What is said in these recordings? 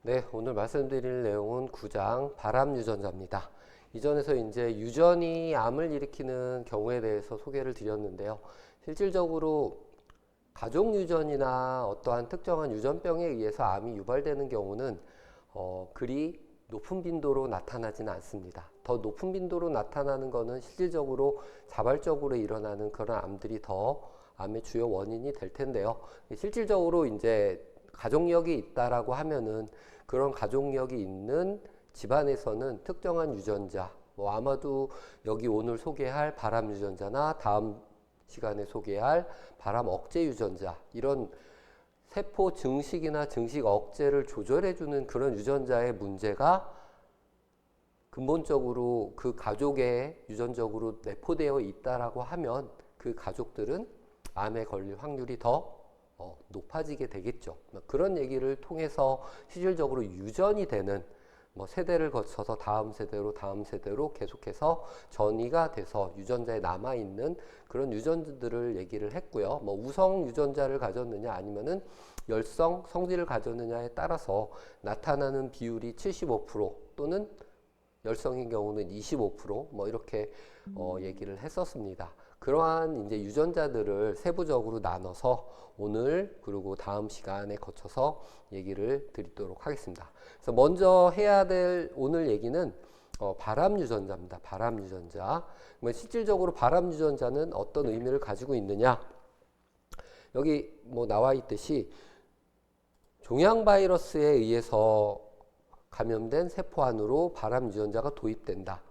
네, 오늘 말씀드릴 내용은 9장 발암 유전자입니다. 이전에서 이제 유전이 암을 일으키는 경우에 대해서 소개를 드렸는데요. 실질적으로 가족 유전이나 어떠한 특정한 유전병에 의해서 암이 유발되는 경우는 그리 높은 빈도로 나타나지는 않습니다. 더 높은 빈도로 나타나는 것은 실질적으로 자발적으로 일어나는 그런 암들이 더 암의 주요 원인이 될 텐데요. 실질적으로 이제 가족력이 있다라고 하면은 그런 가족력이 있는 집안에서는 특정한 유전자, 뭐 아마도 여기 오늘 소개할 발암 유전자나 다음 시간에 소개할 발암 억제 유전자, 이런 세포 증식이나 증식 억제를 조절해주는 그런 유전자의 문제가 근본적으로 그 가족에 유전적으로 내포되어 있다라고 하면 그 가족들은 암에 걸릴 확률이 더 높아지게 되겠죠. 그런 얘기를 통해서 실질적으로 유전이 되는 세대를 거쳐서 다음 세대로 계속해서 전이가 돼서 유전자에 남아있는 그런 유전들을 얘기를 했고요. 우성 유전자를 가졌느냐 아니면은 열성 성질을 가졌느냐에 따라서 나타나는 비율이 75% 또는 열성인 경우는 25% 이렇게 얘기를 했었습니다. 그러한 이제 유전자들을 세부적으로 나눠서 오늘 그리고 다음 시간에 거쳐서 얘기를 드리도록 하겠습니다. 그래서 먼저 해야 될 오늘 얘기는 발암 유전자입니다. 발암 유전자. 실질적으로 발암 유전자는 어떤 의미를 가지고 있느냐? 여기 나와 있듯이 종양 바이러스에 의해서 감염된 세포 안으로 발암 유전자가 도입된다.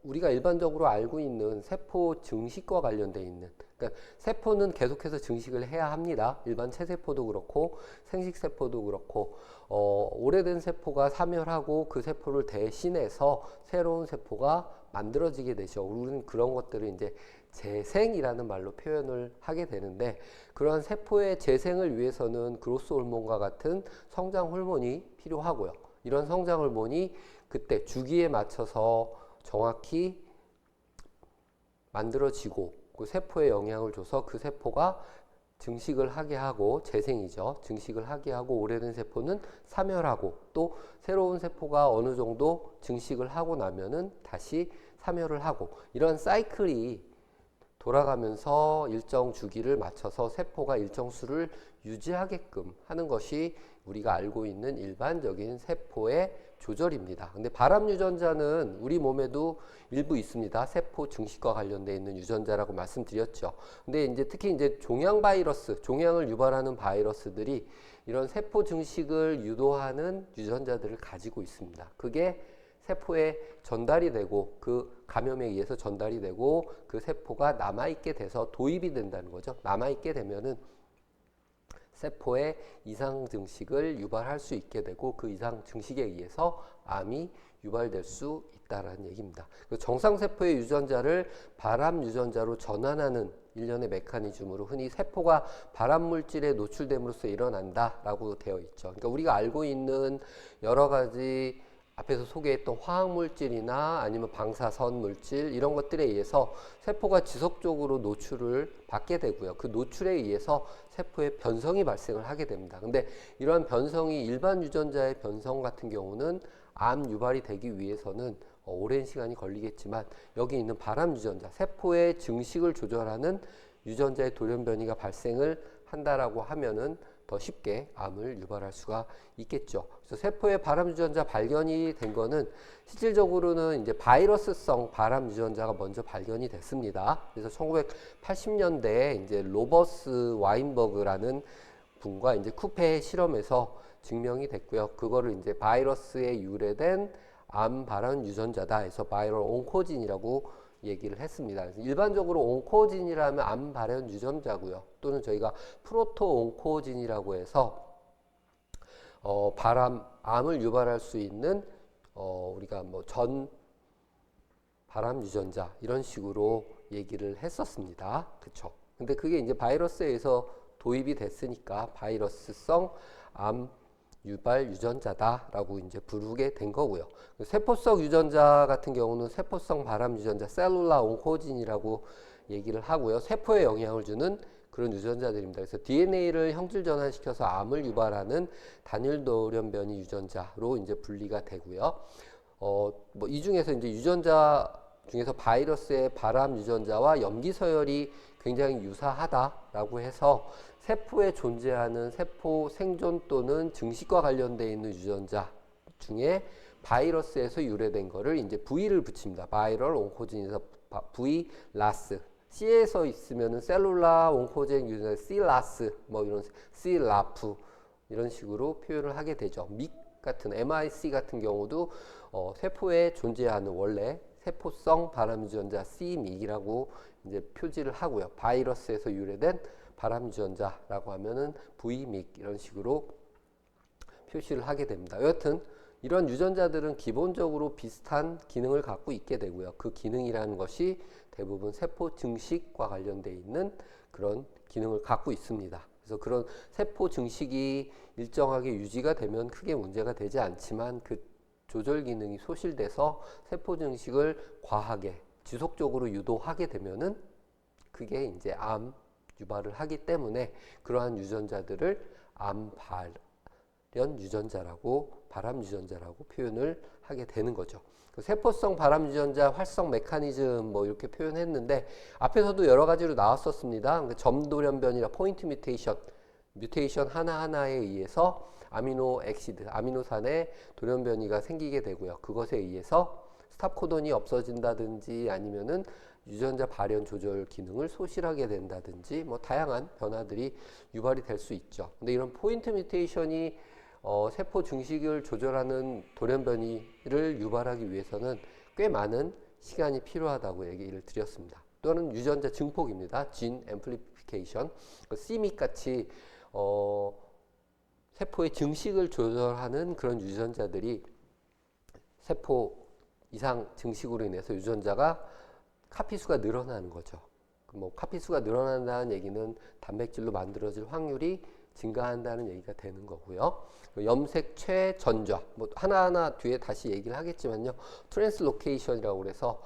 우리가 일반적으로 알고 있는 세포 증식과 관련되어 있는, 그러니까 세포는 계속해서 증식을 해야 합니다. 일반 체세포도 그렇고 생식세포도 그렇고 오래된 세포가 사멸하고 그 세포를 대신해서 새로운 세포가 만들어지게 되죠. 우리는 그런 것들을 이제 재생이라는 말로 표현을 하게 되는데, 그러한 세포의 재생을 위해서는 그로스 호르몬과 같은 성장 호르몬이 필요하고요. 이런 성장 호르몬이 그때 주기에 맞춰서 정확히 만들어지고 그 세포에 영향을 줘서 그 세포가 증식을 하게 하고, 재생이죠. 증식을 하게 하고 오래된 세포는 사멸하고, 또 새로운 세포가 어느 정도 증식을 하고 나면은 다시 사멸을 하고, 이런 사이클이 돌아가면서 일정 주기를 맞춰서 세포가 일정 수를 유지하게끔 하는 것이 우리가 알고 있는 일반적인 세포의 조절입니다. 근데 발암 유전자는 우리 몸에도 일부 있습니다. 세포 증식과 관련되어 있는 유전자라고 말씀드렸죠. 근데 이제 특히 이제 종양 바이러스, 종양을 유발하는 바이러스들이 이런 세포 증식을 유도하는 유전자들을 가지고 있습니다. 그게 세포에 전달이 되고, 그 감염에 의해서 전달이 되고, 그 세포가 남아있게 돼서 도입이 된다는 거죠. 남아있게 되면은 세포의 이상 증식을 유발할 수 있게 되고, 그 이상 증식에 의해서 암이 유발될 수 있다라는 얘기입니다. 정상세포의 유전자를 발암 유전자로 전환하는 일련의 메커니즘으로 흔히 세포가 발암 물질에 노출됨으로써 일어난다라고 되어 있죠. 그러니까 우리가 알고 있는 여러 가지 앞에서 소개했던 화학물질이나 아니면 방사선 물질, 이런 것들에 의해서 세포가 지속적으로 노출을 받게 되고요. 그 노출에 의해서 세포의 변성이 발생을 하게 됩니다. 근데 이러한 변성이 일반 유전자의 변성 같은 경우는 암 유발이 되기 위해서는 오랜 시간이 걸리겠지만, 여기 있는 발암 유전자, 세포의 증식을 조절하는 유전자의 돌연변이가 발생을 한다라고 하면은 더 쉽게 암을 유발할 수가 있겠죠. 그래서 세포의 발암 유전자 발견이 된 거는 실질적으로는 이제 바이러스성 발암 유전자가 먼저 발견이 됐습니다. 그래서 1980년대에 이제 로버스 와인버그라는 분과 이제 쿠페 실험에서 증명이 됐고요. 그거를 이제 바이러스에 유래된 암 발암 유전자다 해서 바이럴 온코진이라고 얘기를 했습니다. 일반적으로 온코진이라면 암 발현 유전자고요. 또는 저희가 프로토 온코진이라고 해서 암을 유발할 수 있는 우리가 전 발암 유전자, 이런 식으로 얘기를 했었습니다. 그쵸? 근데 그게 이제 바이러스에 의해서 도입이 됐으니까 바이러스성 암 유발 유전자다라고 이제 부르게 된 거고요. 세포성 유전자 같은 경우는 세포성 발암 유전자, 셀룰라 온코진이라고 얘기를 하고요. 세포에 영향을 주는 그런 유전자들입니다. 그래서 DNA를 형질 전환시켜서 암을 유발하는 단일 돌연변이 유전자로 이제 분리가 되고요. 뭐 이 중에서 이제 유전자 중에서 바이러스의 발암 유전자와 염기 서열이 굉장히 유사하다라고 해서 세포에 존재하는 세포 생존 또는 증식과 관련되어 있는 유전자 중에 바이러스에서 유래된 거를 이제 V를 붙입니다. 바이럴 온코진에서 V 라스. C에서 있으면은 셀룰라 온코젠 유전자 C 라스 뭐 이런 C 라프 이런 식으로 표현을 하게 되죠. 믹 같은 MIC 같은 경우도 세포에 존재하는 원래 세포성 발암 유전자 C믹이라고 이제 표지를 하고요. 바이러스에서 유래된 발암 유전자라고 하면은 V믹 이런 식으로 표시를 하게 됩니다. 여하튼 이런 유전자들은 기본적으로 비슷한 기능을 갖고 있게 되고요. 그 기능이라는 것이 대부분 세포 증식과 관련되어 있는 그런 기능을 갖고 있습니다. 그래서 그런 세포 증식이 일정하게 유지가 되면 크게 문제가 되지 않지만 그 조절 기능이 소실돼서 세포 증식을 과하게 지속적으로 유도하게 되면은 그게 이제 암 유발을 하기 때문에 그러한 유전자들을 암 발현 유전자라고 발암 유전자라고 표현을 하게 되는 거죠. 세포성 발암 유전자 활성 메커니즘 뭐 이렇게 표현했는데 앞에서도 여러 가지로 나왔었습니다. 점돌연변이나 포인트 뮤테이션 하나하나에 의해서 아미노 엑시드, 아미노산의 돌연변이가 생기게 되고요. 그것에 의해서 스탑 코돈이 없어진다든지 아니면은 유전자 발현 조절 기능을 소실하게 된다든지 뭐 다양한 변화들이 유발이 될 수 있죠. 근데 이런 포인트 뮤테이션이 세포 증식을 조절하는 돌연변이를 유발하기 위해서는 꽤 많은 시간이 필요하다고 얘기를 드렸습니다. 또는 유전자 증폭입니다. 진 앰플리피케이션, C믹 같이 세포의 증식을 조절하는 그런 유전자들이 세포 이상 증식으로 인해서 유전자가 카피수가 늘어나는 거죠. 뭐 카피수가 늘어난다는 얘기는 단백질로 만들어질 확률이 증가한다는 얘기가 되는 거고요. 염색체 전좌, 뭐 하나하나 뒤에 다시 얘기를 하겠지만요. 트랜스로케이션이라고 그래서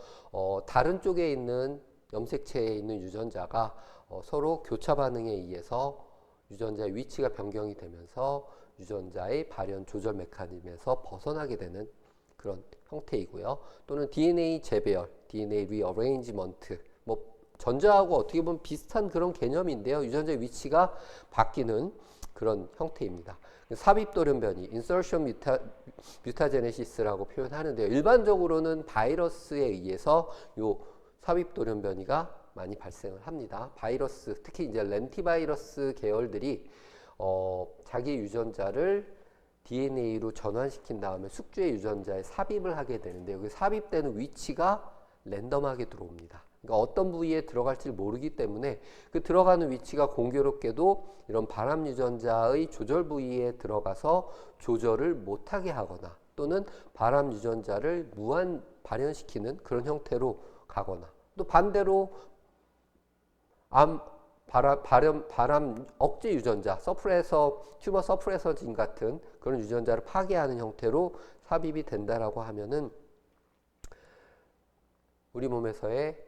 다른 쪽에 있는 염색체에 있는 유전자가 서로 교차 반응에 의해서 유전자의 위치가 변경이 되면서 유전자의 발현 조절 메커니즘에서 벗어나게 되는 그런 형태이고요. 또는 DNA 재배열, DNA 리어레인지먼트, 뭐 전자하고 어떻게 보면 비슷한 그런 개념인데요. 유전자의 위치가 바뀌는 그런 형태입니다. 삽입 돌연변이, 인서션 뮤타제네시스라고 표현하는데요. 일반적으로는 바이러스에 의해서 요 삽입 돌연변이가 많이 발생을 합니다. 바이러스, 특히 이제 렌티바이러스 계열들이 자기 유전자를 DNA로 전환시킨 다음에 숙주의 유전자에 삽입을 하게 되는데 여기 삽입되는 위치가 랜덤하게 들어옵니다. 그러니까 어떤 부위에 들어갈지 모르기 때문에 그 들어가는 위치가 공교롭게도 이런 발암 유전자의 조절 부위에 들어가서 조절을 못하게 하거나 또는 발암 유전자를 무한 발현시키는 그런 형태로 가거나 또 반대로 발암 억제 유전자, 튜머 서프레서진 같은 그런 유전자를 파괴하는 형태로 삽입이 된다라고 하면은 우리 몸에서의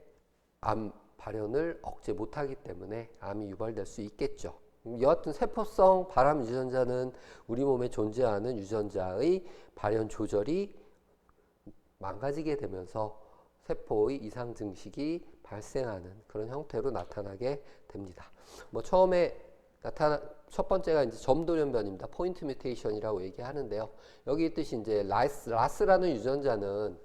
암 발현을 억제 못하기 때문에 암이 유발될 수 있겠죠. 여하튼 세포성 발암 유전자는 우리 몸에 존재하는 유전자의 발현 조절이 망가지게 되면서 세포의 이상 증식이 발생하는 그런 형태로 나타나게 됩니다. 뭐 처음에 첫 번째가 이제 점돌연변입니다. 포인트 뮤테이션이라고 얘기하는데요. 여기 있듯이 이제 라스라는 유전자는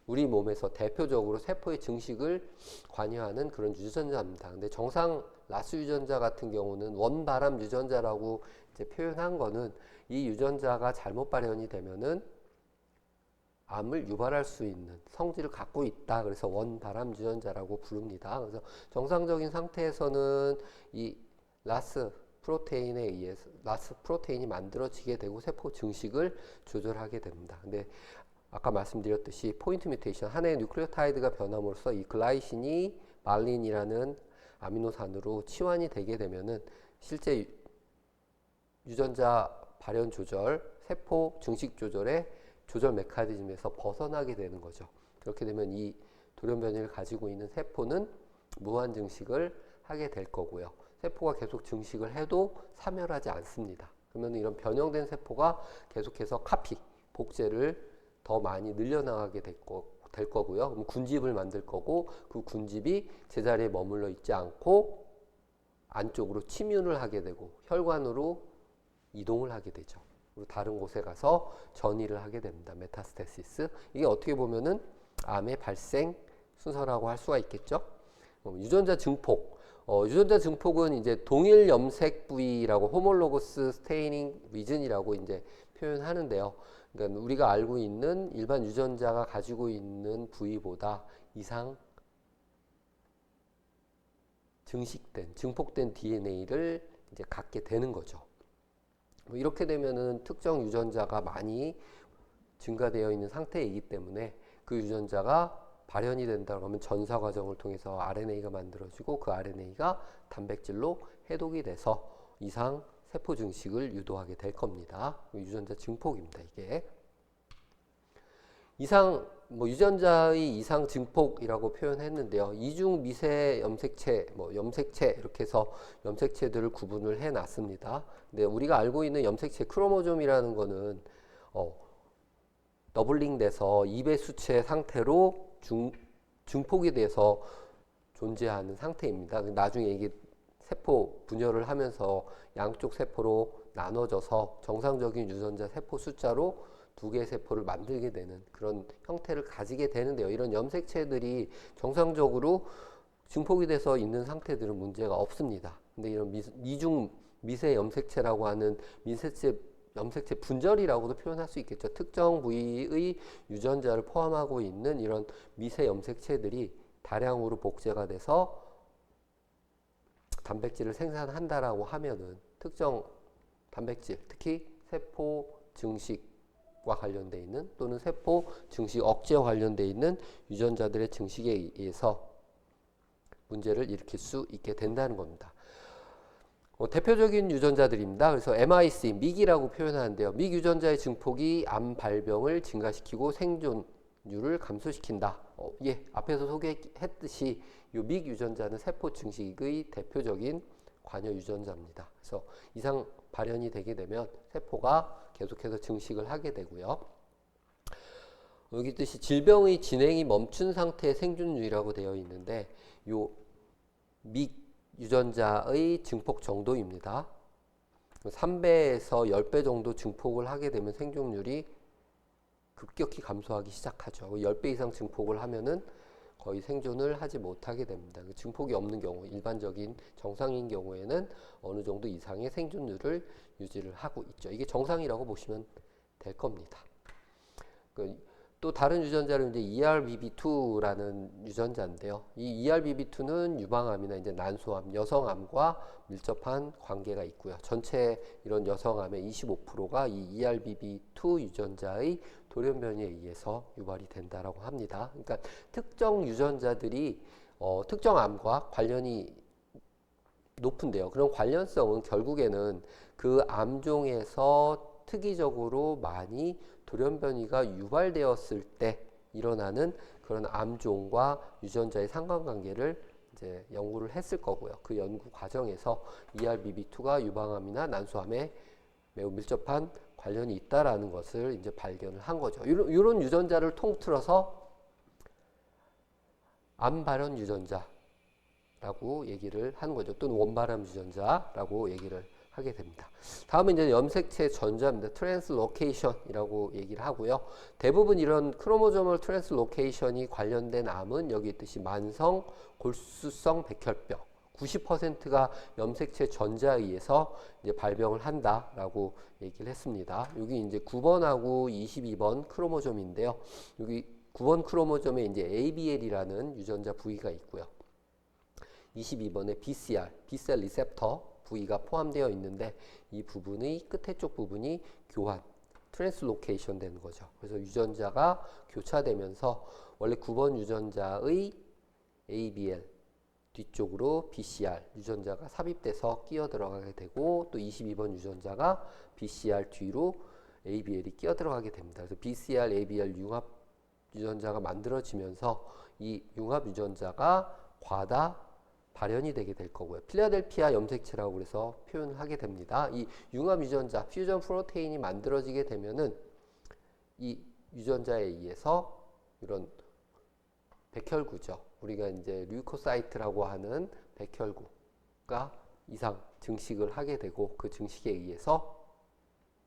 우리 몸에서 대표적으로 세포의 증식을 관여하는 그런 유전자입니다. 근데 정상 라스 유전자 같은 경우는 원발암 유전자라고 이제 표현한 거는 이 유전자가 잘못 발현이 되면은 암을 유발할 수 있는 성질을 갖고 있다. 그래서 원발암 유전자라고 부릅니다. 그래서 정상적인 상태에서는 이 라스 프로테인에 의해서 라스 프로테인이 만들어지게 되고 세포 증식을 조절하게 됩니다. 근데 아까 말씀드렸듯이 포인트 뮤테이션 하나의 뉴클레오타이드가 변함으로써 이 글라이신이 말린이라는 아미노산으로 치환이 되게 되면은 실제 유전자 발현 조절, 세포 증식 조절의 조절 메커니즘에서 벗어나게 되는 거죠. 그렇게 되면 이 돌연변이를 가지고 있는 세포는 무한 증식을 하게 될 거고요. 세포가 계속 증식을 해도 사멸하지 않습니다. 그러면 이런 변형된 세포가 계속해서 복제를 더 많이 늘려나가게 될 거고요. 그럼 군집을 만들 거고 그 군집이 제자리에 머물러 있지 않고 안쪽으로 침윤을 하게 되고 혈관으로 이동을 하게 되죠. 그리고 다른 곳에 가서 전이를 하게 됩니다. 메타스테시스. 이게 어떻게 보면은 암의 발생 순서라고 할 수가 있겠죠. 유전자 증폭. 유전자 증폭은 이제 동일 염색 부위라고 호몰로거스 스테이닝 리즌이라고 이제 표현하는데요. 그러니까 우리가 알고 있는 일반 유전자가 가지고 있는 부위보다 이상 증폭된 DNA를 이제 갖게 되는 거죠. 이렇게 되면은 특정 유전자가 많이 증가되어 있는 상태이기 때문에 그 유전자가 발현이 된다고 하면 전사 과정을 통해서 RNA가 만들어지고 그 RNA가 단백질로 해독이 돼서 이상 세포 증식을 유도하게 될 겁니다. 유전자 증폭입니다. 이게 유전자의 이상 증폭이라고 표현했는데요. 이중 미세 염색체, 염색체 이렇게 해서 염색체들을 구분을 해 놨습니다. 근데 우리가 알고 있는 염색체 크로모좀이라는 거는 더블링 돼서 2배 수체 상태로 증폭이 돼서 존재하는 상태입니다. 나중에 이게 세포 분열을 하면서 양쪽 세포로 나눠져서 정상적인 유전자 세포 숫자로 2개의 세포를 만들게 되는 그런 형태를 가지게 되는데요. 이런 염색체들이 정상적으로 증폭이 돼서 있는 상태들은 문제가 없습니다. 근데 이런 이중 미세 염색체라고 하는 염색체 분절이라고도 표현할 수 있겠죠. 특정 부위의 유전자를 포함하고 있는 이런 미세 염색체들이 다량으로 복제가 돼서 단백질을 생산한다라고 하면은 특정 단백질, 특히 세포 증식과 관련되어 있는 또는 세포 증식 억제와 관련되어 있는 유전자들의 증식에 의해서 문제를 일으킬 수 있게 된다는 겁니다. 대표적인 유전자들입니다. 그래서 MIC, MIG이라고 표현하는데요. MIG 유전자의 증폭이 암 발병을 증가시키고 생존율을 감소시킨다. 앞에서 소개했듯이 이 MIG 유전자는 세포 증식의 대표적인 관여 유전자입니다. 그래서 이상 발현이 되게 되면 세포가 계속해서 증식을 하게 되고요. 여기 있듯이 질병의 진행이 멈춘 상태의 생존율이라고 되어 있는데 이 MIG 유전자의 증폭 정도입니다. 3배에서 10배 정도 증폭을 하게 되면 생존율이 급격히 감소하기 시작하죠. 10배 이상 증폭을 하면은 거의 생존을 하지 못하게 됩니다. 증폭이 없는 경우, 일반적인 정상인 경우에는 어느 정도 이상의 생존율을 유지를 하고 있죠. 이게 정상이라고 보시면 될 겁니다. 또 다른 유전자는 이제 ERBB2라는 유전자인데요. 이 ERBB2는 유방암이나 이제 난소암, 여성암과 밀접한 관계가 있고요. 전체 이런 여성암의 25%가 이 ERBB2 유전자의 돌연변이에 의해서 유발이 된다라고 합니다. 그러니까 특정 유전자들이 특정 암과 관련이 높은데요. 그런 관련성은 결국에는 그 암종에서 특이적으로 많이 돌연변이가 유발되었을 때 일어나는 그런 암종과 유전자의 상관관계를 이제 연구를 했을 거고요. 그 연구 과정에서 ERBB2가 유방암이나 난소암에 매우 밀접한 관련이 있다라는 것을 이제 발견을 한 거죠. 이런 유전자를 통틀어서 암 발현 유전자라고 얘기를 하는 거죠. 또는 원발암 유전자라고 얘기를 하게 됩니다. 다음은 이제 염색체 전자입니다. 트랜스로케이션이라고 얘기를 하고요. 대부분 이런 크로모조멀 트랜스로케이션이 관련된 암은 여기 있듯이 만성 골수성 백혈병 90%가 염색체 전자에 의해서 이제 발병을 한다라고 얘기를 했습니다. 여기 이제 9번하고 22번 크로모점인데요. 여기 9번 크로모점에 이제 ABL이라는 유전자 부위가 있고요. 22번에 BCR, B셀 리셉터 부위가 포함되어 있는데 이 부분의 끝에 쪽 부분이 교환, 트랜스로케이션 되는 거죠. 그래서 유전자가 교차되면서 원래 9번 유전자의 ABL 뒤쪽으로 BCR 유전자가 삽입돼서 끼어 들어가게 되고 또 22번 유전자가 BCR 뒤로 ABL이 끼어 들어가게 됩니다. 그래서 BCR, ABL 융합 유전자가 만들어지면서 이 융합 유전자가 과다 발현이 되게 될 거고요. 필라델피아 염색체라고 그래서 표현을 하게 됩니다. 이 융합 유전자, 퓨전 프로테인이 만들어지게 되면은 이 유전자에 의해서 이런 백혈구죠. 우리가 이제 류코사이트라고 하는 백혈구가 이상 증식을 하게 되고 그 증식에 의해서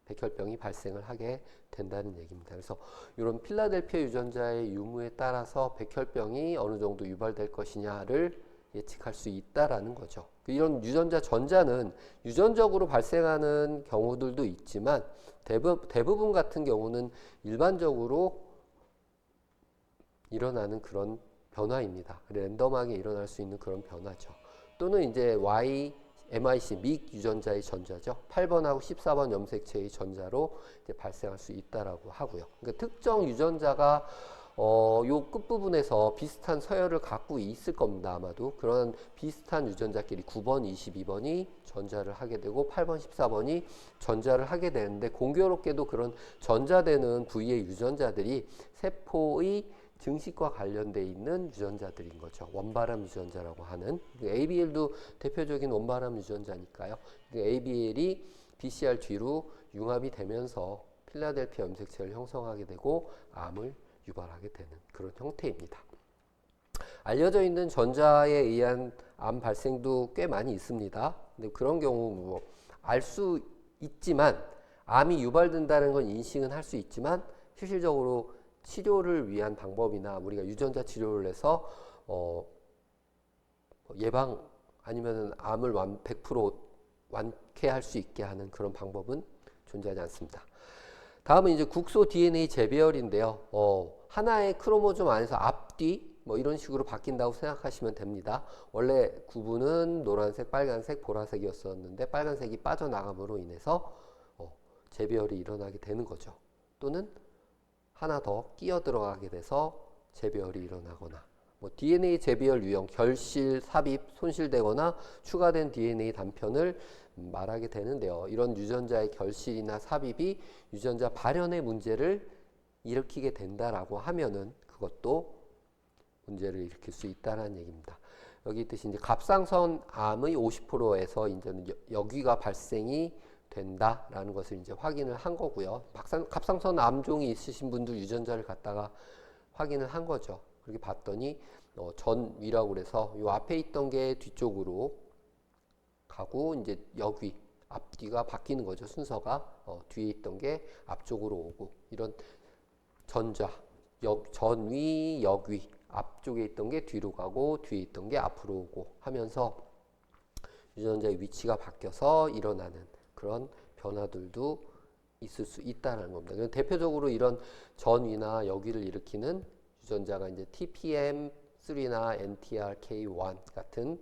백혈병이 발생을 하게 된다는 얘기입니다. 그래서 이런 필라델피아 유전자의 유무에 따라서 백혈병이 어느 정도 유발될 것이냐를 예측할 수 있다라는 거죠. 이런 유전자 전자는 유전적으로 발생하는 경우들도 있지만 대부분 같은 경우는 일반적으로 일어나는 그런 변화입니다. 랜덤하게 일어날 수 있는 그런 변화죠. 또는 이제 MIC, 믹 유전자의 전자죠. 8번하고 14번 염색체의 전자로 이제 발생할 수 있다라고 하고요. 그러니까 특정 유전자가 요 끝부분에서 비슷한 서열을 갖고 있을 겁니다. 아마도 그런 비슷한 유전자끼리 9번, 22번이 전자를 하게 되고 8번, 14번이 전자를 하게 되는데 공교롭게도 그런 전자되는 부위의 유전자들이 세포의 증식과 관련돼 있는 유전자들인 거죠. 원바람 유전자라고 하는 ABL도 대표적인 원바람 유전자니까요. ABL이 BCR 뒤로 융합이 되면서 필라델피아 염색체를 형성하게 되고 암을 유발하게 되는 그런 형태입니다. 알려져 있는 전자에 의한 암 발생도 꽤 많이 있습니다. 근데 그런 경우 뭐 알 수 있지만 암이 유발된다는 건 인식은 할 수 있지만 실질적으로 치료를 위한 방법이나 우리가 유전자 치료를 해서 예방 아니면 암을 100% 완쾌할 수 있게 하는 그런 방법은 존재하지 않습니다. 다음은 이제 국소 DNA 재배열인데요. 하나의 크로모좀 안에서 앞뒤 뭐 이런 식으로 바뀐다고 생각하시면 됩니다. 원래 구분은 노란색, 빨간색, 보라색이었었는데 빨간색이 빠져나감으로 인해서 재배열이 일어나게 되는 거죠. 또는 하나 더 끼어 들어가게 돼서 재배열이 일어나거나 뭐 DNA 재배열 유형, 결실, 삽입, 손실되거나 추가된 DNA 단편을 말하게 되는데요. 이런 유전자의 결실이나 삽입이 유전자 발현의 문제를 일으키게 된다라고 하면은 그것도 문제를 일으킬 수 있다는 얘기입니다. 여기 있듯이 이제 갑상선 암의 50%에서 이제는 역위가 발생이 된다라는 것을 이제 확인을 한 거고요. 갑상선 암종이 있으신 분들 유전자를 갖다가 확인을 한 거죠. 그렇게 봤더니 전위라고 그래서 요 앞에 있던 게 뒤쪽으로 가고 이제 역위 앞뒤가 바뀌는 거죠. 순서가 뒤에 있던 게 앞쪽으로 오고 이런 전자 전위 역위 앞쪽에 있던 게 뒤로 가고 뒤에 있던 게 앞으로 오고 하면서 유전자의 위치가 바뀌어서 일어나는 그런 변화들도 있을 수 있다는 겁니다. 대표적으로 이런 전위나 역위를 일으키는 유전자가 이제 TPM3나 NTRK1 같은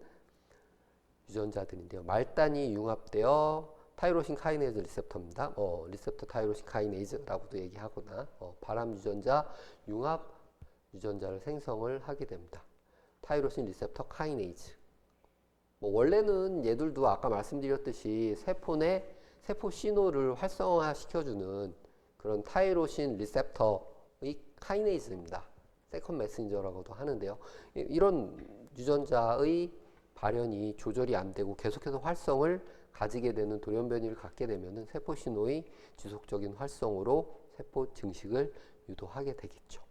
유전자들인데요. 말단이 융합되어 타이로신 카이네이즈 리셉터입니다. 리셉터 타이로신 카이네이즈라고도 얘기하거나 발암 유전자 융합 유전자를 생성을 하게 됩니다. 타이로신 리셉터 카이네이즈. 뭐 원래는 얘들도 아까 말씀드렸듯이 세포 내 세포 신호를 활성화 시켜주는 그런 타이로신 리셉터의 카이네이즈입니다. 세컨 메신저라고도 하는데요. 이런 유전자의 발현이 조절이 안 되고 계속해서 활성을 가지게 되는 돌연변이를 갖게 되면은 세포 신호의 지속적인 활성으로 세포 증식을 유도하게 되겠죠.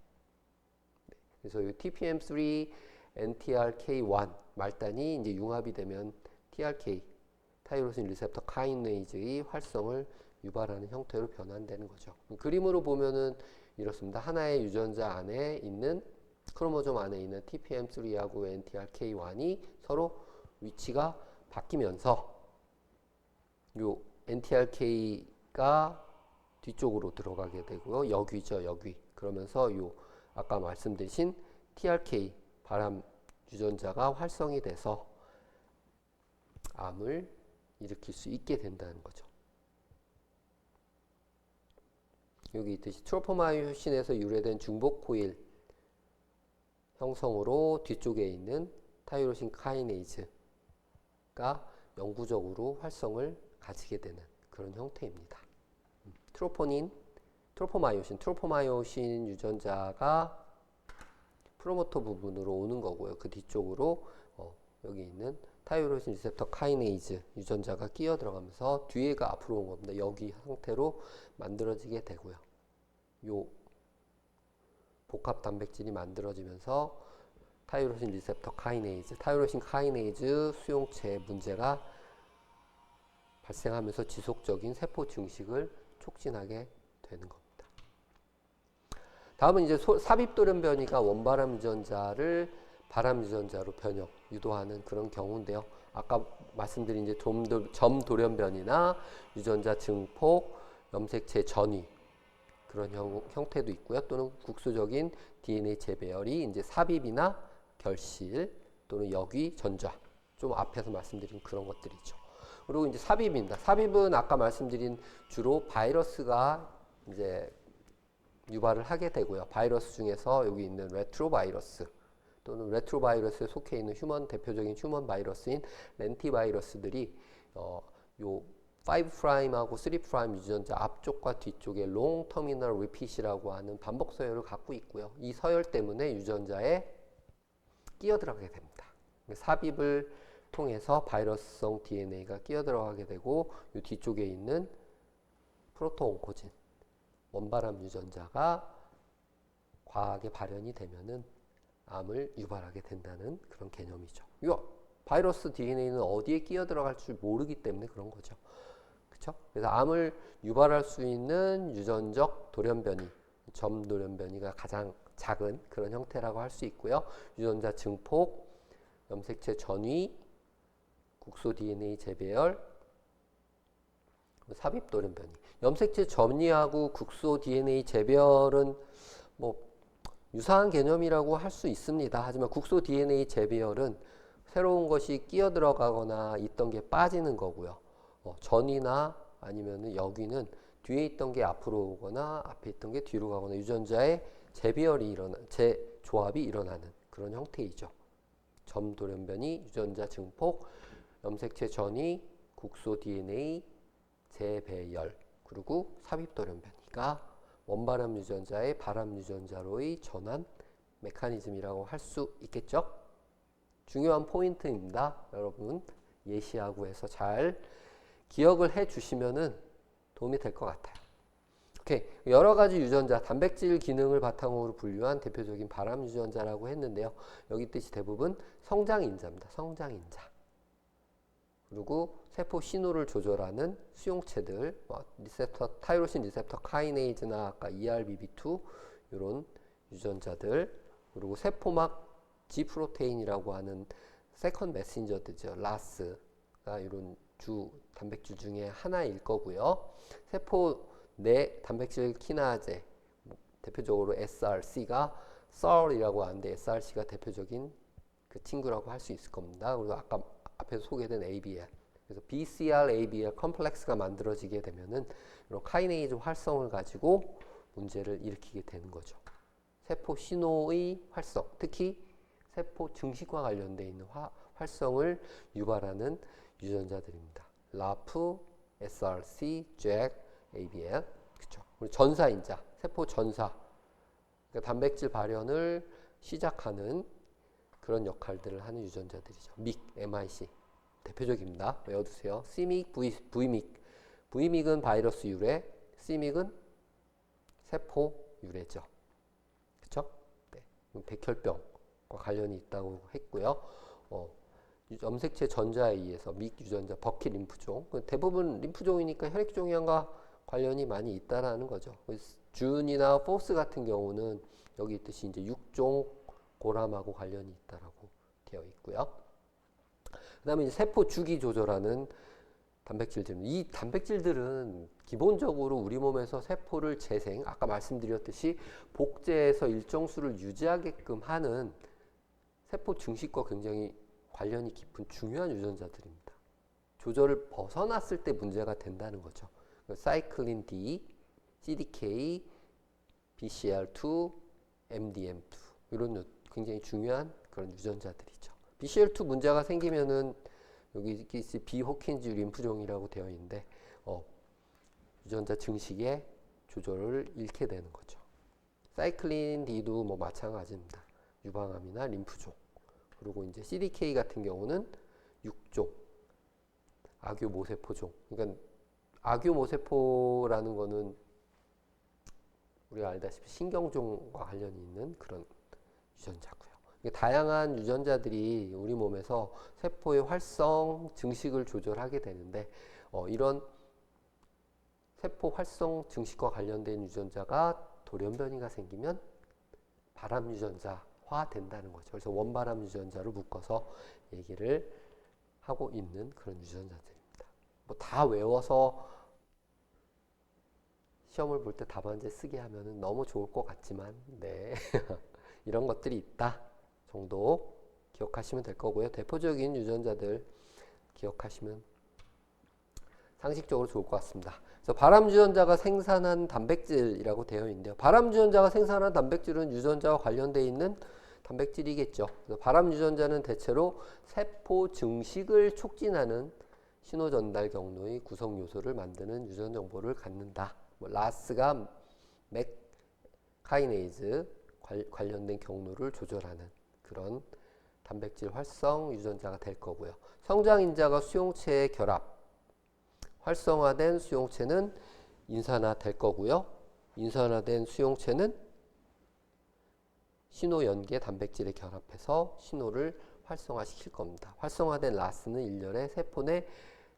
그래서 이 TPM3, NTRK1 말단이 이제 융합이 되면 TRK 타이로신 리셉터 카이네이즈의 활성을 유발하는 형태로 변환되는 거죠. 그림으로 보면은 이렇습니다. 하나의 유전자 안에 있는 크로모좀 안에 있는 TPM3하고 NTRK1이 서로 위치가 바뀌면서 요 NTRK가 뒤쪽으로 들어가게 되고요. 역위죠, 역위. 그러면서 요 아까 말씀드린 TRK 발암 유전자가 활성이 돼서 암을 일으킬 수 있게 된다는 거죠. 여기 있듯이 트로포마요신에서 유래된 중복 코일 형성으로 뒤쪽에 있는 타이로신 카이네이즈가 영구적으로 활성을 가지게 되는 그런 형태입니다. 트로포마요신 유전자가 프로모터 부분으로 오는 거고요. 그 뒤쪽으로 여기 있는 타이로신 리셉터 카이네이즈 유전자가 끼어 들어가면서 뒤에가 앞으로 온 겁니다. 여기 상태로 만들어지게 되고요. 요 복합 단백질이 만들어지면서 타이로신 리셉터 카이네이즈, 타이로신 카이네이즈 수용체에 문제가 발생하면서 지속적인 세포 증식을 촉진하게 되는 겁니다. 다음은 이제 삽입돌연변이가 원바람 유전자를 바람 유전자로 변형, 유도하는 그런 경우인데요. 아까 말씀드린 이제 점돌연변이나 유전자 증폭, 염색체 전이 그런 형태도 있고요. 또는 국소적인 DNA 재배열이 이제 삽입이나 결실 또는 역위, 전자. 좀 앞에서 말씀드린 그런 것들이죠. 그리고 이제 삽입입니다. 삽입은 아까 말씀드린 주로 바이러스가 이제 유발을 하게 되고요. 바이러스 중에서 여기 있는 레트로바이러스 또는 레트로바이러스에 속해 있는 대표적인 휴먼 바이러스인 렌티바이러스들이 요 5'하고 3' 유전자 앞쪽과 뒤쪽에 롱 터미널 리핏이라고 하는 반복 서열을 갖고 있고요. 이 서열 때문에 유전자에 끼어들어가게 됩니다. 삽입을 통해서 바이러스성 DNA가 끼어들어가게 되고 이 뒤쪽에 있는 프로토온코진 원바람 유전자가 과하게 발현이 되면은 암을 유발하게 된다는 그런 개념이죠. 이 바이러스 DNA는 어디에 끼어 들어갈 줄 모르기 때문에 그런 거죠. 그렇죠? 그래서 암을 유발할 수 있는 유전적 돌연변이, 점돌연변이가 가장 작은 그런 형태라고 할 수 있고요. 유전자 증폭, 염색체 전위, 국소 DNA 재배열, 삽입 돌연변이. 염색체 전이하고 국소 DNA 재배열은 뭐 유사한 개념이라고 할 수 있습니다. 하지만 국소 DNA 재배열은 새로운 것이 끼어 들어가거나 있던 게 빠지는 거고요. 전이나 아니면 역위는 뒤에 있던 게 앞으로 오거나 앞에 있던 게 뒤로 가거나 유전자의 재조합이 일어나는 그런 형태이죠. 점 돌연변이, 유전자 증폭, 염색체 전이, 국소 DNA 재배열, 그리고 삽입 돌연변이가 원바람 유전자의 바람 유전자로의 전환 메커니즘이라고 할 수 있겠죠. 중요한 포인트입니다. 여러분 예시하고 해서 잘 기억을 해 주시면은 도움이 될 것 같아요. 오케이. 여러 가지 유전자, 단백질 기능을 바탕으로 분류한 대표적인 바람 유전자라고 했는데요. 여기 뜻이 대부분 성장인자입니다. 성장인자. 그리고 세포 신호를 조절하는 수용체들, 타이로신 리셉터 카이네이즈나 아까 ERBB2 이런 유전자들, 그리고 세포막 G 프로테인이라고 하는 세컨 메신저들이죠. 라스가 이런 주 단백질 중에 하나일 거고요. 세포 내 단백질 키나제, 대표적으로 SRC가 썰이라고 하는데 SRC가 대표적인 그 친구라고 할 수 있을 겁니다. 그리고 아까 앞에서 소개된 ABL. 그래서 BCR, ABL 컴플렉스가 만들어지게 되면은 이런 카이네이즈 활성을 가지고 문제를 일으키게 되는 거죠. 세포 신호의 활성, 특히 세포 증식과 관련되어 있는 활성을 유발하는 유전자들입니다. 라프, SRC, 잭, ABL, 그렇죠. 그리고 전사인자, 세포 전사, 그러니까 단백질 발현을 시작하는 그런 역할들을 하는 유전자들이죠. MIC 대표적입니다. 외워두세요. C믹, V믹. V믹은 바이러스 유래, C믹은 세포 유래죠. 그렇죠? 네. 백혈병과 관련이 있다고 했고요. 염색체 전자에 의해서 믹 유전자, 버킷 림프종. 대부분 림프종이니까 혈액종양과 관련이 많이 있다라는 거죠. 준이나 포스 같은 경우는 여기 있듯이 이제 육종 고람하고 관련이 있다라고 되어 있고요. 그 다음에 이제 세포 주기 조절하는 단백질들입니다. 이 단백질들은 기본적으로 우리 몸에서 세포를 재생, 아까 말씀드렸듯이 복제해서 일정 수를 유지하게끔 하는 세포 증식과 굉장히 관련이 깊은 중요한 유전자들입니다. 조절을 벗어났을 때 문제가 된다는 거죠. 사이클린 D, CDK, BCL2, MDM2 이런 굉장히 중요한 그런 유전자들이죠. BCL2 문제가 생기면은 여기 비호킨즈 림프종이라고 되어 있는데 유전자 증식의 조절을 잃게 되는 거죠. 사이클린 D도 뭐 마찬가지입니다. 유방암이나 림프종 그리고 이제 CDK 같은 경우는 6종 악유 모세포종. 그러니까 악유 모세포라는 거는 우리가 알다시피 신경종과 관련이 있는 그런 유전자고요. 다양한 유전자들이 우리 몸에서 세포의 활성, 증식을 조절하게 되는데 이런 세포 활성, 증식과 관련된 유전자가 돌연변이가 생기면 바람 유전자화 된다는 거죠. 그래서 원바람 유전자로 묶어서 얘기를 하고 있는 그런 유전자들입니다. 뭐 다 외워서 시험을 볼 때 답안지 쓰게 하면 너무 좋을 것 같지만 네 이런 것들이 있다 정도 기억하시면 될 거고요. 대표적인 유전자들 기억하시면 상식적으로 좋을 것 같습니다. 그래서 발암 유전자가 생산한 단백질이라고 되어 있는데요. 발암 유전자가 생산한 단백질은 유전자와 관련되어 있는 단백질이겠죠. 그래서 발암 유전자는 대체로 세포 증식을 촉진하는 신호 전달 경로의 구성 요소를 만드는 유전 정보를 갖는다. 라스가 맥카이네이즈 관련된 경로를 조절하는 그런 단백질 활성 유전자가 될 거고요. 성장인자가 수용체의 결합, 활성화된 수용체는 인산화 될 거고요. 인산화된 수용체는 신호 연계 단백질에 결합해서 신호를 활성화시킬 겁니다. 활성화된 라스는 일련의 세포 내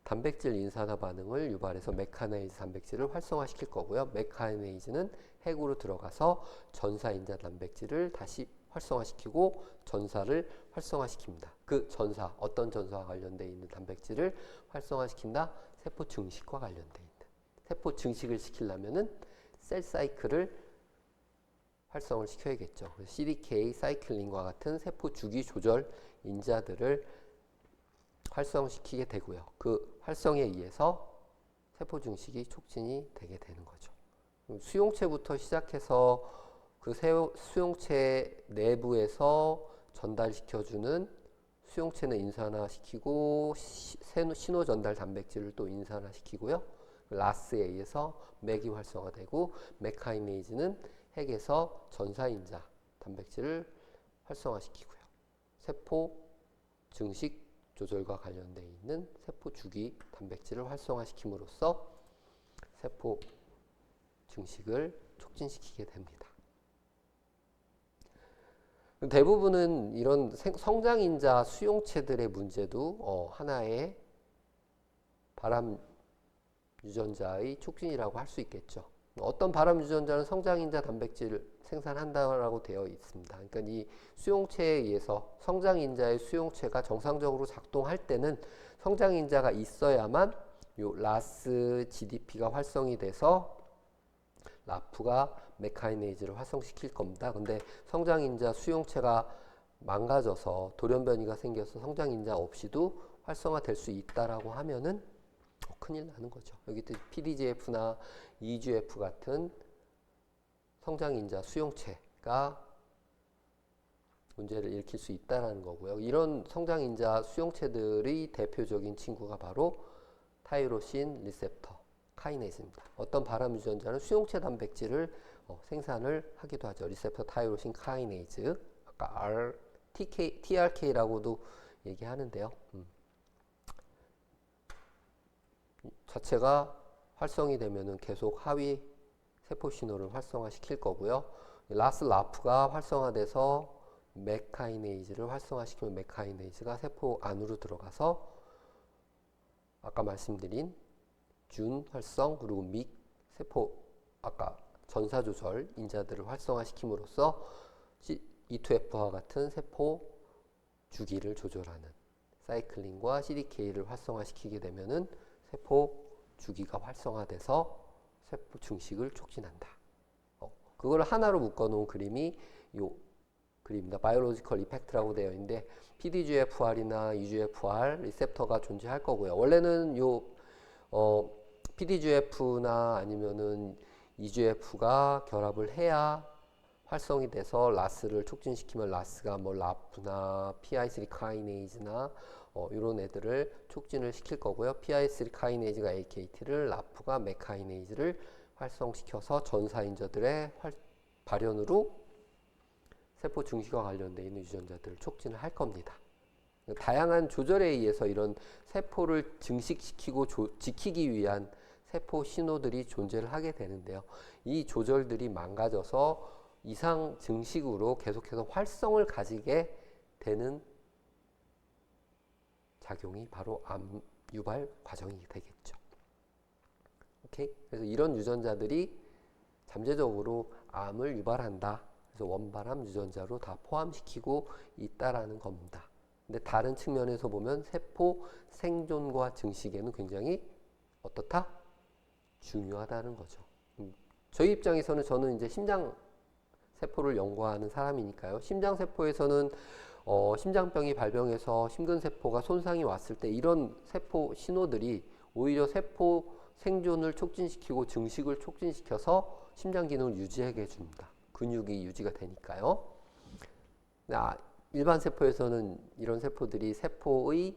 단백질 인산화 반응을 유발해서 메카네이즈 단백질을 활성화시킬 거고요. 메카네이즈는 핵으로 들어가서 전사인자 단백질을 다시 활성화시키고 전사를 활성화시킵니다. 그 전사, 어떤 전사와 관련되어 있는 단백질을 활성화시킨다? 세포 증식과 관련되어 있는. 세포 증식을 시키려면은 셀 사이클을 활성을 시켜야겠죠. CDK, 사이클린과 같은 세포 주기 조절 인자들을 활성시키게 되고요. 그 활성에 의해서 세포 증식이 촉진이 되게 되는 거죠. 수용체부터 시작해서 그 수용체 내부에서 전달시켜주는 수용체는 인산화시키고 신호 전달 단백질을 또 인산화시키고요. 라스에 의해서 맥이 활성화되고 메카이네이즈는 핵에서 전사인자 단백질을 활성화시키고요. 세포 증식 조절과 관련되어 있는 세포 주기 단백질을 활성화시킴으로써 세포 증식을 촉진시키게 됩니다. 대부분은 이런 성장인자 수용체들의 문제도 하나의 발암 유전자의 촉진이라고 할 수 있겠죠. 어떤 발암 유전자는 성장인자 단백질을 생산한다라고 되어 있습니다. 그러니까 이 수용체에 의해서 성장인자의 수용체가 정상적으로 작동할 때는 성장인자가 있어야만 요 라스 GDP가 활성이 돼서 라프가 메카이네이즈를 활성시킬 겁니다. 근데 성장인자 수용체가 망가져서 돌연변이가 생겨서 성장인자 없이도 활성화될 수 있다라고 하면은 큰일 나는 거죠. 여기 PDGF나 EGF 같은 성장인자 수용체가 문제를 일으킬 수 있다는 거고요. 이런 성장인자 수용체들의 대표적인 친구가 바로 타이로신 리셉터 카이네이즈입니다. 어떤 발암 유전자는 수용체 단백질을 생산을 하기도 하죠. 리셉터 타이로신 카이네이즈, 아까 TRK라고도 얘기하는데요. 자체가 활성이 되면은 계속 하위 세포 신호를 활성화시킬 거고요. 라프가 활성화돼서 메카이네이즈를 활성화시키면 메카이네이즈가 세포 안으로 들어가서 아까 말씀드린 준 활성 그리고 세포 아까 전사 조절 인자들을 활성화시킴으로써 E2F와 같은 세포 주기를 조절하는 사이클린과 CDK를 활성화시키게 되면은 세포 주기가 활성화돼서 세포 증식을 촉진한다. 그걸 하나로 묶어놓은 그림이 요 그림입니다. 바이올로지컬 이펙트라고 되어 있는데 PDGFR이나 EGFR 리셉터가 존재할 거고요. 원래는 요 PDGF나 아니면은 EGF가 결합을 해야 활성이 돼서 라스를 촉진시키면 라스가 뭐 라프나 PI3 카이네이즈나 이런 애들을 촉진을 시킬 거고요. PI3 카이네이즈가 AKT를 라프가 메카이네이즈를 활성시켜서 전사인자들의 발현으로 세포 증식과 관련되어 있는 유전자들을 촉진을 할 겁니다. 다양한 조절에 의해서 이런 세포를 증식시키고 지키기 위한 세포 신호들이 존재를 하게 되는데요. 이 조절들이 망가져서 이상 증식으로 계속해서 활성을 가지게 되는 작용이 바로 암 유발 과정이 되겠죠. 오케이? 그래서 이런 유전자들이 잠재적으로 암을 유발한다. 그래서 원발암 유전자로 다 포함시키고 있다라는 겁니다. 근데 다른 측면에서 보면 세포 생존과 증식에는 굉장히 어떻다? 중요하다는 거죠. 저희 입장에서는 저는 이제 심장 세포를 연구하는 사람이니까요. 심장 세포에서는 심장병이 발병해서 심근세포가 손상이 왔을 때 이런 세포 신호들이 오히려 세포 생존을 촉진시키고 증식을 촉진시켜서 심장 기능을 유지하게 해줍니다. 근육이 유지가 되니까요. 일반 세포에서는 이런 세포들이 세포의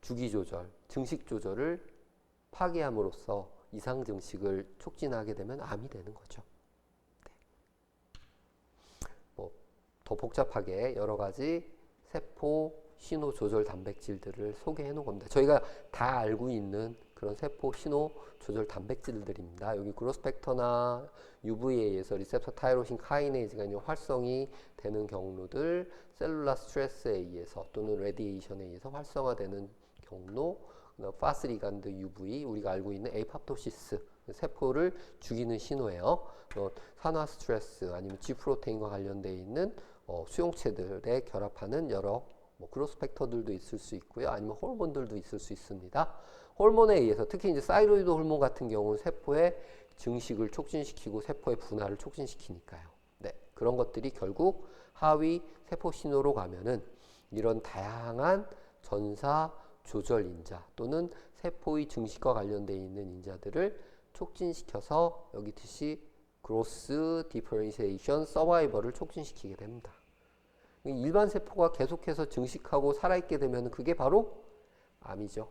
주기 조절, 증식 조절을 파괴함으로써 이상 증식을 촉진하게 되면 암이 되는 거죠. 더 복잡하게 여러 가지 세포 신호 조절 단백질들을 소개해 놓은 겁니다. 저희가 다 알고 있는 그런 세포 신호 조절 단백질들입니다. 여기 그로스펙터나 UV에 의해서 리셉터 타이로신 카이네이즈가 활성이 되는 경로들, 셀룰라 스트레스에 의해서 또는 레디에이션에 의해서 활성화되는 경로, 파스리간드 UV, 우리가 알고 있는 에이팝토시스, 세포를 죽이는 신호예요. 산화 스트레스 아니면 G 프로테인과 관련되어 있는 수용체들에 결합하는 여러 그로스펙터들도 있을 수 있고요. 아니면 호르몬들도 있을 수 있습니다. 호르몬에 의해서 특히 이제 사이로이드 호르몬 같은 경우는 세포의 증식을 촉진시키고 세포의 분화를 촉진시키니까요. 네, 그런 것들이 결국 하위 세포 신호로 가면은 이런 다양한 전사 조절 인자 또는 세포의 증식과 관련되어 있는 인자들을 촉진시켜서 여기 뜻이 그로스, 디퍼런시에이션, 서바이벌을 촉진시키게 됩니다. 일반 세포가 계속해서 증식하고 살아있게 되면 그게 바로 암이죠.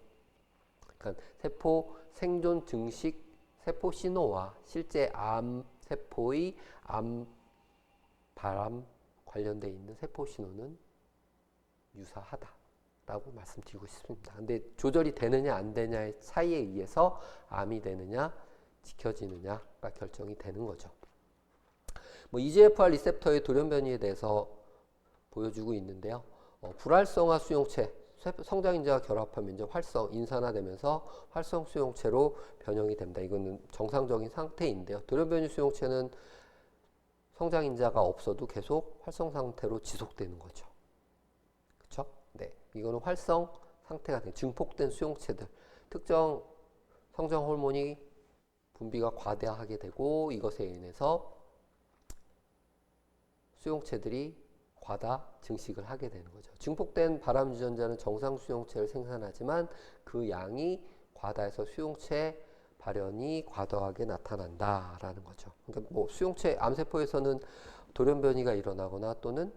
그러니까 세포 생존 증식 세포 신호와 실제 암 세포의 암 발암 관련되어 있는 세포 신호는 유사하다라고 말씀드리고 싶습니다. 근데 조절이 되느냐 안 되냐의 차이에 의해서 암이 되느냐 지켜지느냐가 결정이 되는 거죠. EGFR 리셉터의 돌연변이에 대해서 보여주고 있는데요. 불활성화 수용체, 성장인자와 결합하면 이제 인산화되면서 활성 수용체로 변형이 됩니다. 이거는 정상적인 상태인데요. 돌연변이 수용체는 성장인자가 없어도 계속 활성 상태로 지속되는 거죠. 그렇죠? 네, 이거는 활성 상태가 된 증폭된 수용체들, 특정 성장 호르몬이 분비가 과다하게 되고 이것에 인해서 수용체들이 과다 증식을 하게 되는 거죠. 증폭된 발암 유전자는 정상 수용체를 생산하지만 그 양이 과다해서 수용체 발현이 과도하게 나타난다라는 거죠. 그러니까 수용체 암세포에서는 돌연변이가 일어나거나 또는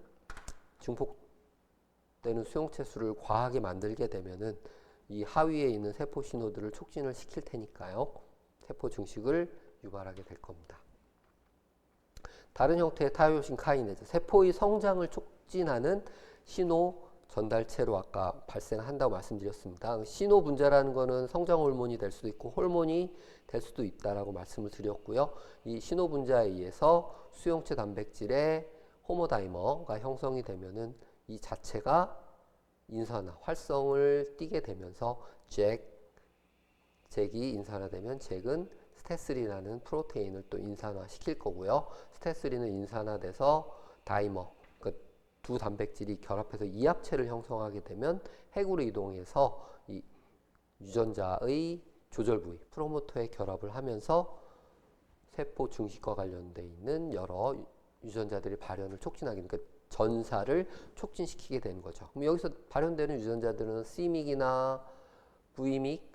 증폭되는 수용체 수를 과하게 만들게 되면은 이 하위에 있는 세포 신호들을 촉진을 시킬 테니까요. 세포 증식을 유발하게 될 겁니다. 다른 형태의 타이로신 카이네즈, 세포의 성장을 촉진하는 신호 전달체로 아까 발생한다고 말씀드렸습니다. 신호 분자라는 것은 성장 호르몬이 될 수도 있고 호르몬이 될 수도 있다라고 말씀을 드렸고요. 이 신호 분자에 의해서 수용체 단백질의 호모다이머가 형성이 되면은 이 자체가 인산화, 활성을 띠게 되면서 잭이 인산화되면 잭은 스테스린이라는 프로테인을 또 인산화 시킬 거고요. 스테스린은 인산화돼서 다이머, 그러니까 두 단백질이 결합해서 이합체를 형성하게 되면 핵으로 이동해서 이 유전자의 조절 부위, 프로모터에 결합을 하면서 세포 증식과 관련되어 있는 여러 유전자들의 발현을 촉진하게, 그러니까 전사를 촉진시키게 되는 거죠. 그럼 여기서 발현되는 유전자들은 C믹이나 V믹,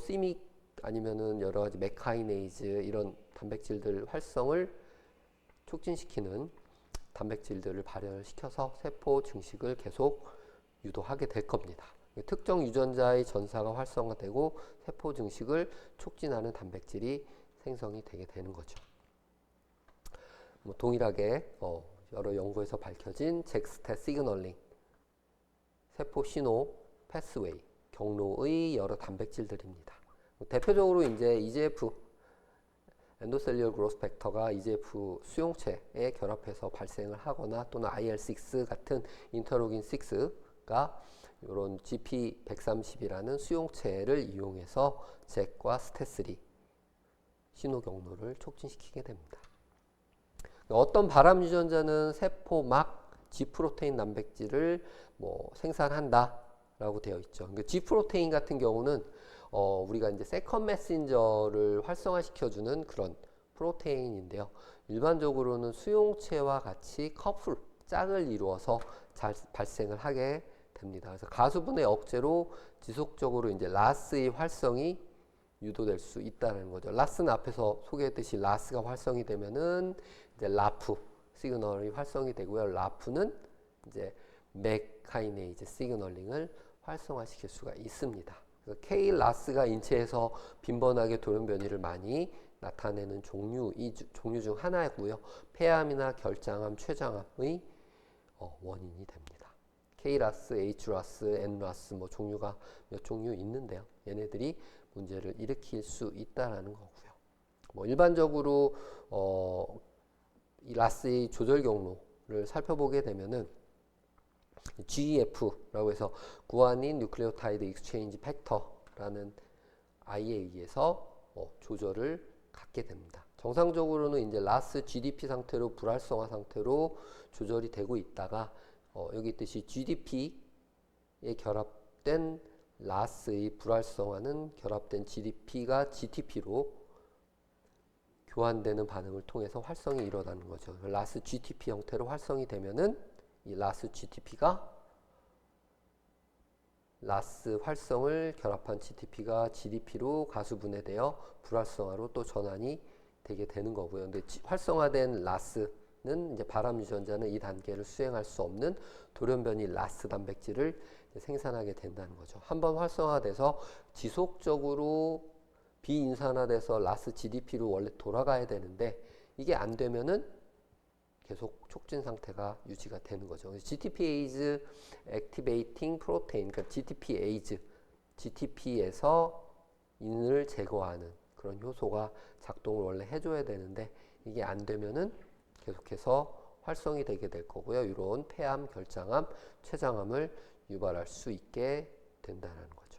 C믹 아니면은 여러 가지 메카이네이즈 이런 단백질들 활성을 촉진시키는 단백질들을 발현시켜서 세포 증식을 계속 유도하게 될 겁니다. 특정 유전자의 전사가 활성화되고 세포 증식을 촉진하는 단백질이 생성이 되게 되는 거죠. 동일하게 여러 연구에서 밝혀진 잭스텟 시그널링, 세포 신호 패스웨이, 경로의 여러 단백질들입니다. 대표적으로 이제 EGF, 엔도셀룰러 그로스 팩터가 EGF 수용체에 결합해서 발생을 하거나 또는 IL6 같은 인터로긴 6가 이런 GP130이라는 수용체를 이용해서 잭과 스테3 신호 경로를 촉진시키게 됩니다. 어떤 발암 유전자는 세포막 G 프로테인 단백질을 생산한다라고 되어 있죠. 그러니까 G 프로테인 같은 경우는 우리가 이제 세컨 메신저를 활성화시켜주는 그런 프로테인인데요. 일반적으로는 수용체와 같이 커플, 짝을 이루어서 잘 발생을 하게 됩니다. 그래서 가수분해 억제로 지속적으로 이제 라스의 활성이 유도될 수 있다는 거죠. 라스는 앞에서 소개했듯이 라스가 활성이 되면은 이제 라프 시그널이 활성이 되고요. 라프는 이제 맥 카이네이즈 시그널링을 활성화시킬 수가 있습니다. 그래서 K-라스가 인체에서 빈번하게 돌연 변이를 많이 나타내는 종류 중 하나이고요. 폐암이나 결장암, 췌장암의 원인이 됩니다. K-라스, H-라스, N-라스 종류가 몇 종류 있는데요. 얘네들이 문제를 일으킬 수 있다라는 거고요. 일반적으로 이 라스의 조절 경로를 살펴보게 되면은 GEF라고 해서 구아닌 뉴클레오타이드 익스체인지 팩터라는 I에 의해서 조절을 갖게 됩니다. 정상적으로는 이제 라스 GDP 상태로 불활성화 상태로 조절이 되고 있다가 여기 있듯이 GDP에 결합된 라스의 불활성화는 결합된 GDP가 GTP로 교환되는 반응을 통해서 활성이 일어나는 거죠. 라스 GTP 형태로 활성이 되면은 이 라스 GTP가 라스 활성을 결합한 GTP가 GDP로 가수분해되어 불활성화로 또 전환이 되게 되는 거고요. 근데 활성화된 라스는 이제 발암 유전자는 이 단계를 수행할 수 없는 돌연변이 라스 단백질을 생산하게 된다는 거죠. 한번 활성화돼서 지속적으로 비인산화돼서 라스 GDP로 원래 돌아가야 되는데 이게 안 되면은 계속 촉진 상태가 유지가 되는 거죠. GTPase Activating Protein, 그러니까 GTPase, GTP에서 인을 제거하는 그런 효소가 작동을 원래 해줘야 되는데 이게 안 되면은 계속해서 활성이 되게 될 거고요. 이런 폐암, 결장암, 췌장암을 유발할 수 있게 된다는 거죠.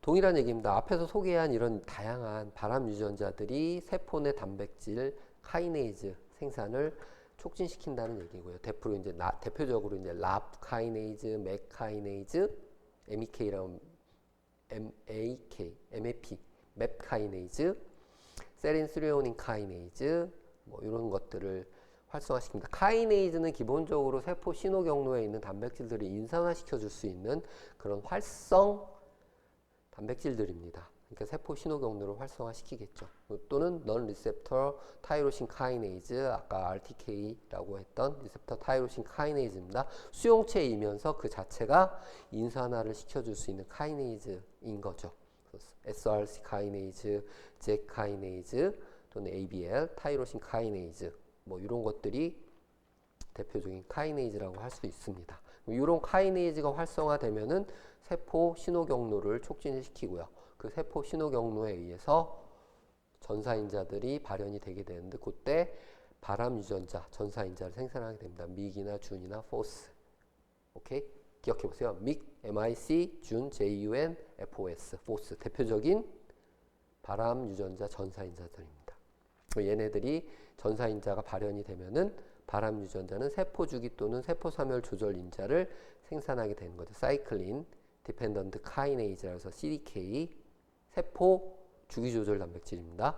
동일한 얘기입니다. 앞에서 소개한 이런 다양한 발암 유전자들이 세포 내 단백질 카이네이즈 생산을 促진시킨다는 얘기고요. 대표적으로 이제 랍 카이네이즈, 맥 카이네이즈, MEK라는 MAP, 맵 카이네이즈, 세린 스리오닌 카이네이즈 이런 것들을 활성화시킵니다. 카이네이즈는 기본적으로 세포 신호 경로에 있는 단백질들을 인산화시켜 줄 수 있는 그런 활성 단백질들입니다. 그러니까 세포 신호 경로를 활성화시키겠죠. 또는 non receptor 타이로신 카이네이즈, 아까 RTK라고 했던 리셉터 타이로신 카이네이즈입니다. 수용체이면서 그 자체가 인산화를 시켜줄 수 있는 카이네이즈인 거죠. SRC 카이네이즈, 잭 카이네이즈, 또는 ABL 타이로신 카이네이즈 이런 것들이 대표적인 카이네이즈라고 할 수 있습니다. 이런 카이네이즈가 활성화되면은 세포 신호 경로를 촉진시키고요. 그 세포 신호 경로에 의해서 전사인자들이 발현이 되게 되는데 그때 발암 유전자, 전사인자를 생산하게 됩니다. 믹이나 준이나 포스. 오케이? 기억해 보세요. 믹, MIC, 준, JUN, FOS, 포스. 대표적인 발암 유전자 전사인자들입니다. 얘네들이 전사인자가 발현이 되면은 발암 유전자는 세포 주기 또는 세포 사멸 조절 인자를 생산하게 되는 거죠. 사이클린 디펜던트 카이네이즈라고 해서 CDK 세포 주기 조절 단백질입니다.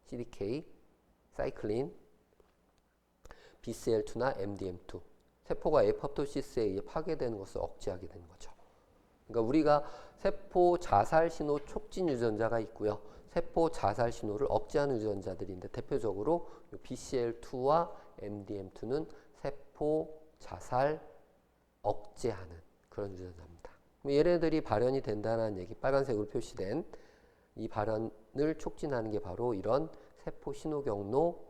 CDK 사이클린 BCL2나 MDM2 세포가 에포토시스에 의해 파괴되는 것을 억제하게 되는 거죠. 그러니까 우리가 세포 자살 신호 촉진 유전자가 있고요. 세포 자살 신호를 억제하는 유전자들인데 대표적으로 BCL2와 MDM2는 세포 자살 억제하는 그런 유전자입니다. 얘네들이 발현이 된다는 얘기, 빨간색으로 표시된 이 발현을 촉진하는 게 바로 이런 세포 신호 경로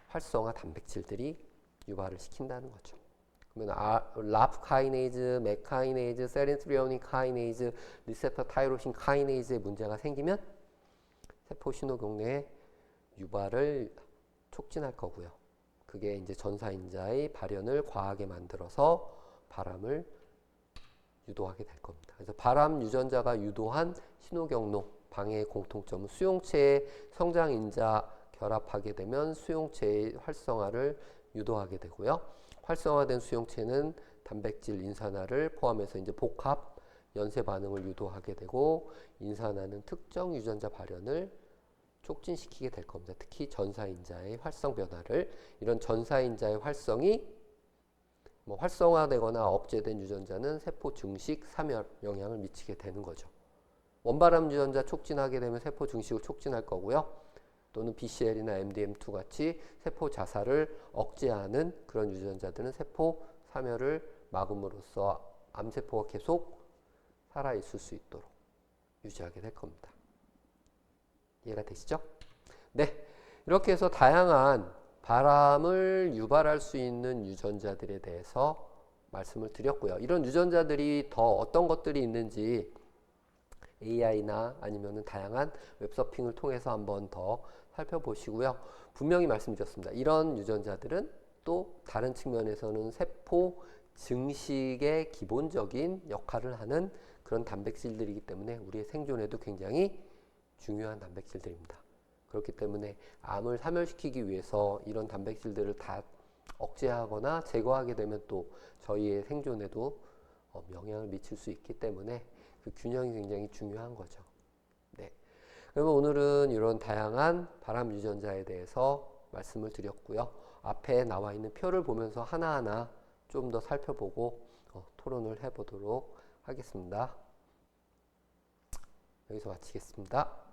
활성화 단백질들이 유발을 시킨다는 거죠. 그러면 라프 카이네이즈, 맥 카이네이즈, 세린트리오닌 카이네이즈, 리세프터 타이로신 카이네이즈에 문제가 생기면 세포 신호 경로의 유발을 촉진할 거고요. 그게 이제 전사인자의 발현을 과하게 만들어서 바람을 유도하게 될 겁니다. 그래서 바람 유전자가 유도한 신호 경로 방해의 공통점은 수용체의 성장인자 결합하게 되면 수용체의 활성화를 유도하게 되고요. 활성화된 수용체는 단백질 인산화를 포함해서 이제 복합 연쇄 반응을 유도하게 되고 인산화는 특정 유전자 발현을 촉진시키게 될 겁니다. 특히 전사인자의 활성 변화를 이런 전사인자의 활성이 활성화되거나 억제된 유전자는 세포 증식, 사멸 영향을 미치게 되는 거죠. 원바람 유전자 촉진하게 되면 세포 증식을 촉진할 거고요. 또는 BCL이나 MDM2 같이 세포 자살을 억제하는 그런 유전자들은 세포 사멸을 막음으로써 암세포가 계속 살아있을 수 있도록 유지하게 될 겁니다. 이해가 되시죠? 네, 이렇게 해서 다양한 바람을 유발할 수 있는 유전자들에 대해서 말씀을 드렸고요. 이런 유전자들이 더 어떤 것들이 있는지 AI나 아니면은 다양한 웹서핑을 통해서 한번 더 살펴보시고요. 분명히 말씀드렸습니다. 이런 유전자들은 또 다른 측면에서는 세포 증식의 기본적인 역할을 하는 그런 단백질들이기 때문에 우리의 생존에도 굉장히 중요한 단백질들입니다. 그렇기 때문에 암을 사멸시키기 위해서 이런 단백질들을 다 억제하거나 제거하게 되면 또 저희의 생존에도 영향을 미칠 수 있기 때문에 그 균형이 굉장히 중요한 거죠. 네. 그러면 오늘은 이런 다양한 바람 유전자에 대해서 말씀을 드렸고요. 앞에 나와 있는 표를 보면서 하나하나 좀 더 살펴보고 토론을 해보도록 하겠습니다. 여기서 마치겠습니다.